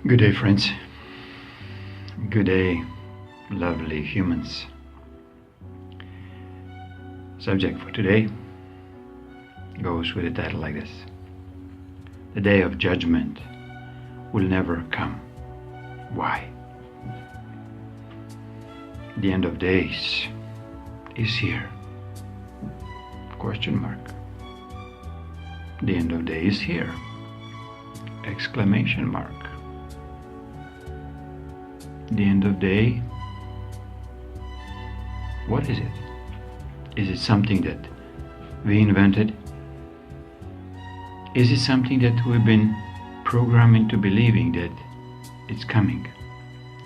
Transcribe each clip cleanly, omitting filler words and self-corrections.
Good day, friends. Good day, lovely humans. Subject for today goes with a title like this: The day of judgment will never come. Why? The end of days is here. Question mark. The end of day is here. Exclamation mark. The end of day, what is it? Is it something that we invented? Is it something that we've been programmed into believing that it's coming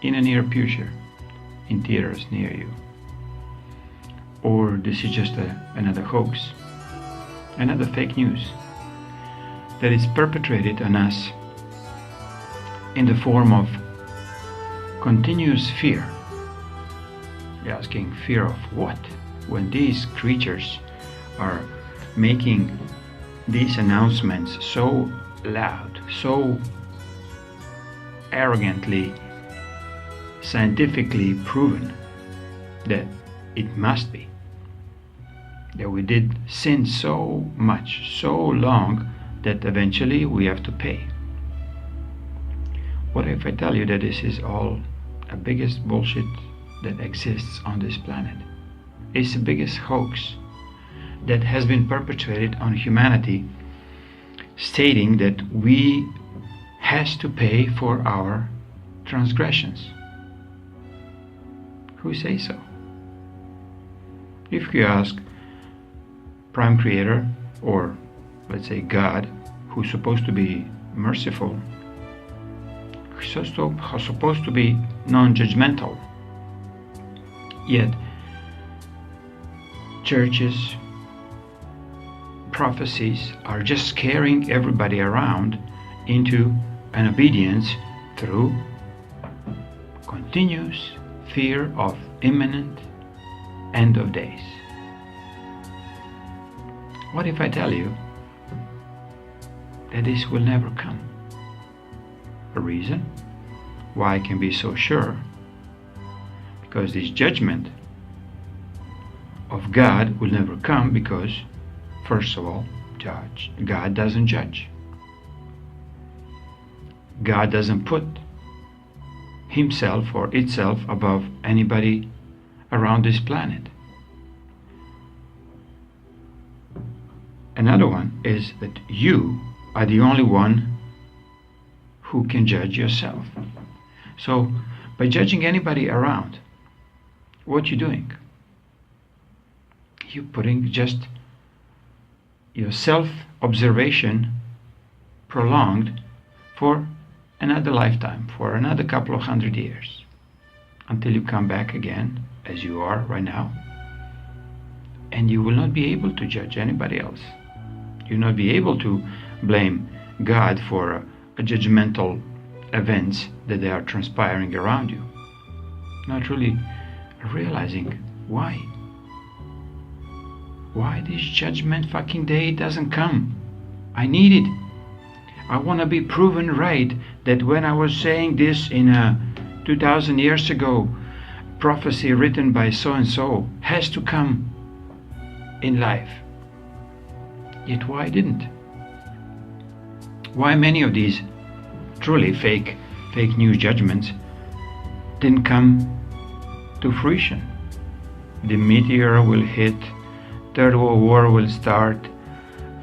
in a near future, in theaters near you? Or this is just another hoax, another fake news that is perpetrated on us in the form of continuous fear. You're asking, fear of what? When these creatures are making these announcements so loud, so arrogantly, scientifically proven that it must be, that we did sin so much, so long, that eventually we have to pay. What if I tell you that this is all the biggest bullshit that exists on this planet? It's the biggest hoax that has been perpetrated on humanity, stating that we has to pay for our transgressions. Who say so? If you ask Prime Creator, or let's say God, who's supposed to be merciful, supposed to be non-judgmental, yet churches, prophecies are just scaring everybody around into an obedience through continuous fear of imminent end of days. What if I tell you that this will never come? A reason why I can be so sure: because this judgment of God will never come, because first of all, God doesn't judge. God doesn't put himself or itself above anybody around this planet. Another one is that you are the only one who can judge yourself. So by judging anybody around, what you doing? You're putting just your self-observation prolonged for another lifetime, for another couple of 100 years, until you come back again as you are right now, and you will not be able to judge anybody else. You'll not be able to blame God for judgmental events that they are transpiring around you, not really realizing why this judgment fucking day doesn't come. I need it. I want to be proven right that when I was saying this in 2000 years ago, prophecy written by so and so has to come in life. Yet why didn't? Why many of these truly fake news judgments didn't come to fruition? The meteor will hit, Third World War will start,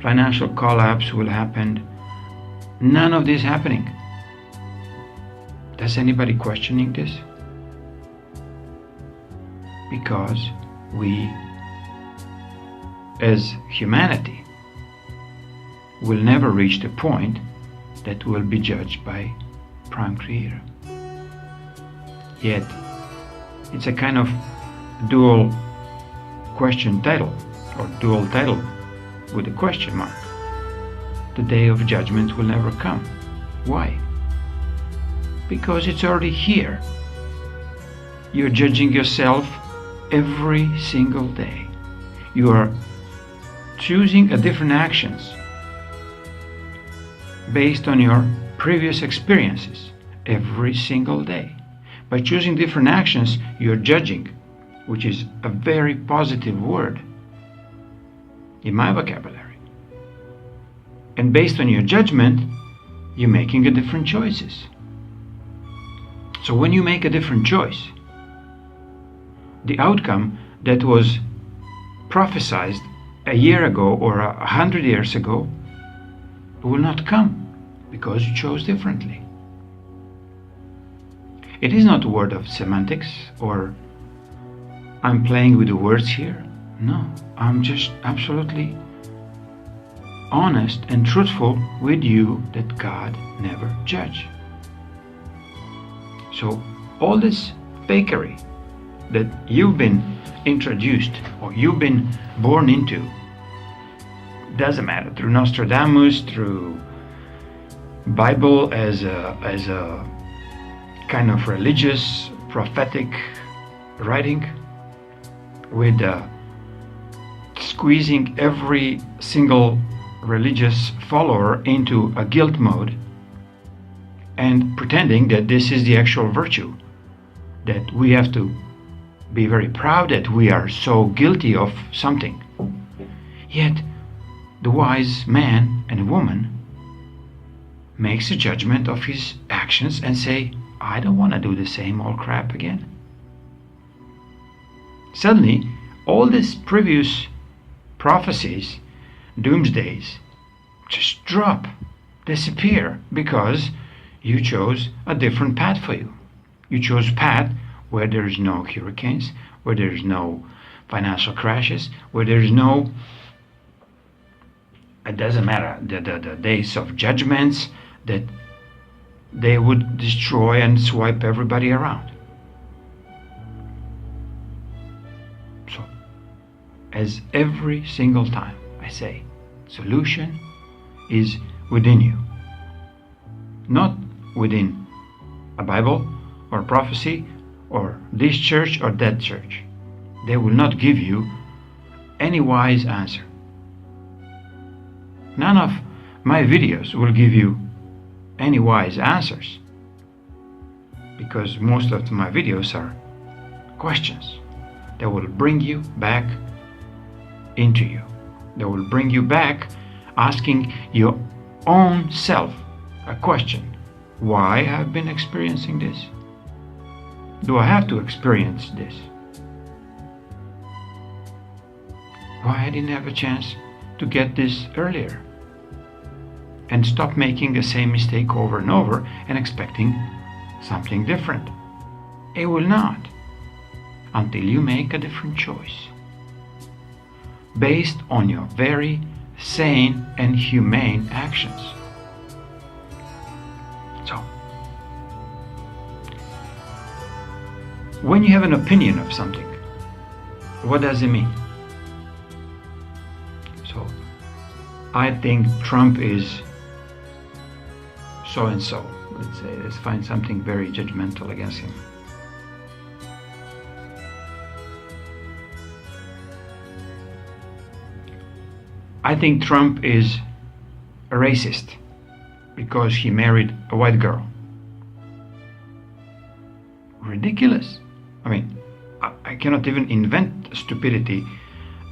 financial collapse will happen. None of this happening. Does anybody questioning this? Because we, as humanity, will never reach the point that will be judged by Prime Creator. Yet, it's a kind of dual question title, or dual title with a question mark. The day of judgment will never come. Why? Because it's already here. You're judging yourself every single day. You are choosing a different actions based on your previous experiences, every single day. By choosing different actions, you're judging, which is a very positive word in my vocabulary. And based on your judgment, you're making a different choices. So when you make a different choice, the outcome that was prophesied a year ago or 100 years ago will not come, because you chose differently. It is not a word of semantics or I'm playing with the words here. No, I'm just absolutely honest and truthful with you that God never judge. So all this fakery that you've been introduced or you've been born into, doesn't matter, through Nostradamus, through Bible as a kind of religious prophetic writing, with squeezing every single religious follower into a guilt mode and pretending that this is the actual virtue, that we have to be very proud that we are so guilty of something. Yet the wise man and woman makes a judgment of his actions and say, I don't want to do the same old crap again. Suddenly, all these previous prophecies, doomsdays, just drop, disappear, because you chose a different path for you. You chose a path where there is no hurricanes, where there is no financial crashes, where there is no, it doesn't matter, the days of judgments that they would destroy and swipe everybody around. So, as every single time I say, solution is within you, not within a Bible or prophecy or this church or that church. They will not give you any wise answer. None of my videos will give you any wise answers, because most of my videos are questions that will bring you back into you. That will bring you back asking your own self a question. Why have I been experiencing this? Do I have to experience this? Why I didn't have a chance to get this earlier? And stop making the same mistake over and over and expecting something different. It will not, until you make a different choice based on your very sane and humane actions. So, when you have an opinion of something, what does it mean? So, I think Trump is so and so. Let's find something very judgmental against him. I think Trump is a racist because he married a white girl. Ridiculous. I mean, I cannot even invent stupidity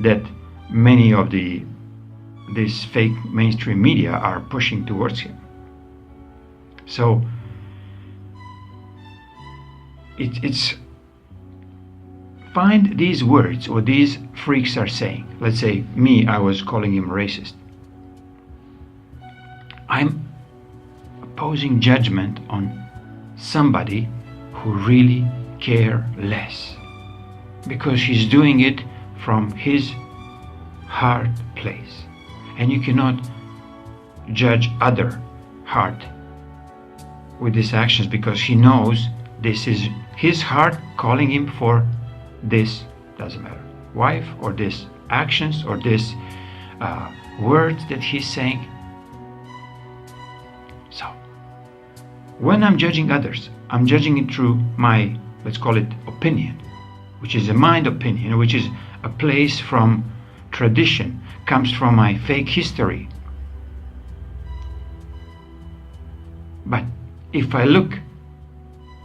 that many of this fake mainstream media are pushing towards him. So it's find these words or these freaks are saying. Let's say me, I was calling him racist. I'm opposing judgment on somebody who really care less, because he's doing it from his heart place, and you cannot judge other heart with these actions, because he knows this is his heart calling him for this, doesn't matter, wife, or this actions, or this words that he's saying. So when I'm judging others, I'm judging it through my, let's call it opinion, which is a mind opinion, which is a place from tradition, comes from my fake history. But if I look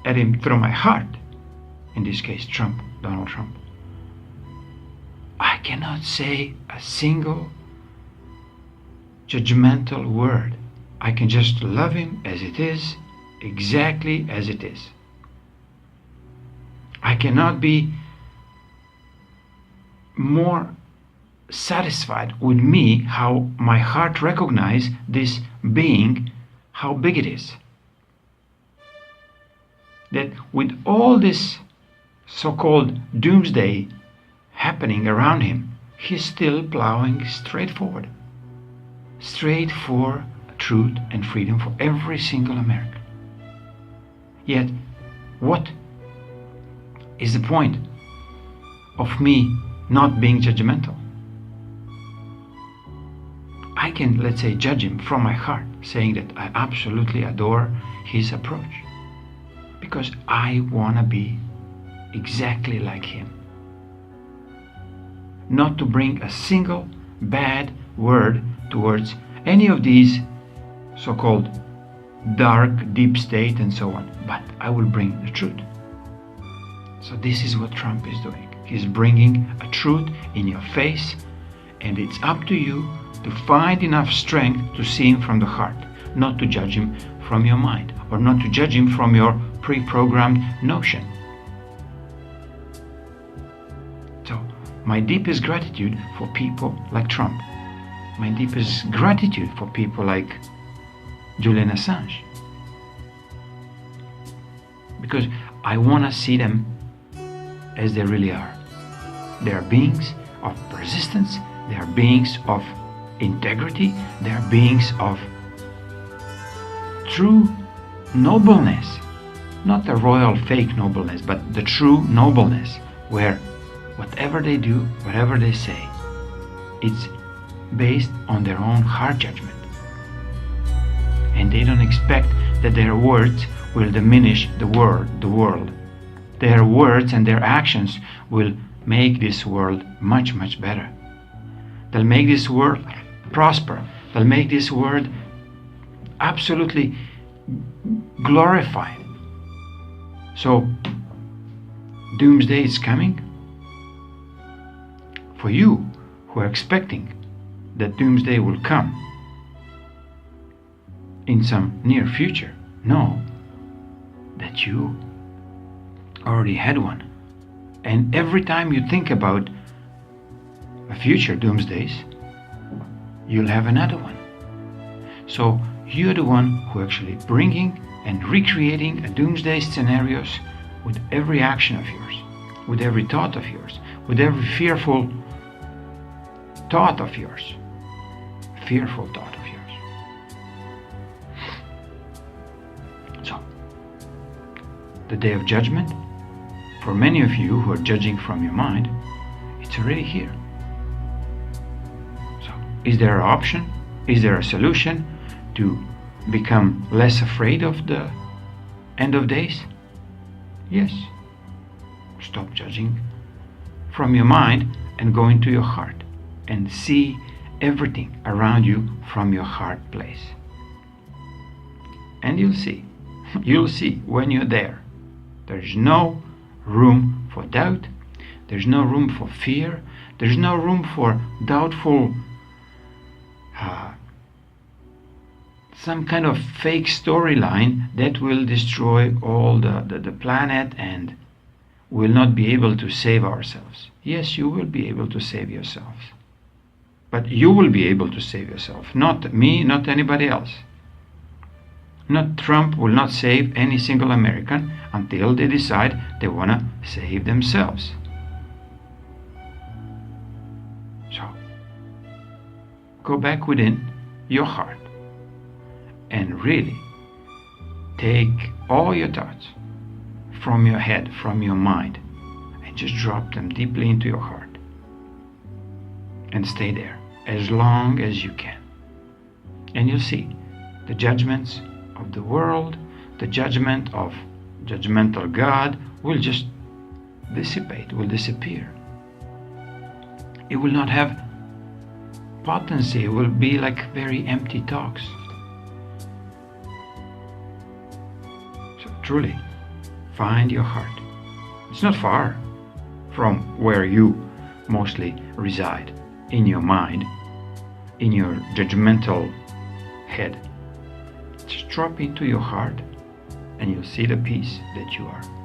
at him through my heart, in this case Trump, Donald Trump, I cannot say a single judgmental word. I can just love him as it is, exactly as it is. I cannot be more satisfied with me, how my heart recognizes this being, how big it is. That with all this so-called doomsday happening around him, he's still plowing straight forward, straight for truth and freedom for every single American. Yet, what is the point of me not being judgmental? I can, let's say, judge him from my heart, saying that I absolutely adore his approach, because I want to be exactly like him. Not to bring a single bad word towards any of these so-called dark, deep state and so on, but I will bring the truth. So this is what Trump is doing. He's bringing a truth in your face, and it's up to you to find enough strength to see him from the heart, not to judge him from your mind, or not to judge him from your pre-programmed notion. So, my deepest gratitude for people like Trump, my deepest gratitude for people like Julian Assange, because I want to see them as they really are. They are beings of persistence, they are beings of integrity, they are beings of true nobleness, not the royal fake nobleness, but the true nobleness, where whatever they do, whatever they say, it's based on their own heart judgment, and they don't expect that their words will diminish the world. Their words and their actions will make this world much, much better. They'll make this world prosper. They'll make this world absolutely glorified. So, doomsday is coming. For you who are expecting that doomsday will come in some near future, know that you already had one. And every time you think about a future doomsdays, you'll have another one. So you're the one who actually bringing and recreating a doomsday scenarios with every action of yours, with every thought of yours, with every fearful thought of yours. Fearful thought of yours. So, the day of judgment, for many of you who are judging from your mind, it's already here. So, is there an option? Is there a solution to become less afraid of the end of days? Yes. Stop judging from your mind and go into your heart and see everything around you from your heart place. And you'll see when you're there. There's no room for doubt, there's no room for fear, there's no room for doubtful some kind of fake storyline that will destroy all the planet and will not be able to save ourselves. Yes, you will be able to save yourselves, but you will be able to save yourself, not me, not anybody else. Not Trump will not save any single American until they decide they want to save themselves. So, go back within your heart and really take all your thoughts from your head, from your mind, and just drop them deeply into your heart and stay there as long as you can. And you'll see the judgments of the world, the judgment of judgmental God will just dissipate, will disappear. It will not have potency, it will be like very empty talks. So truly, Find your heart. It's not far from where you mostly reside, in your mind, in your judgmental head. Just drop into your heart and you'll see the peace that you are.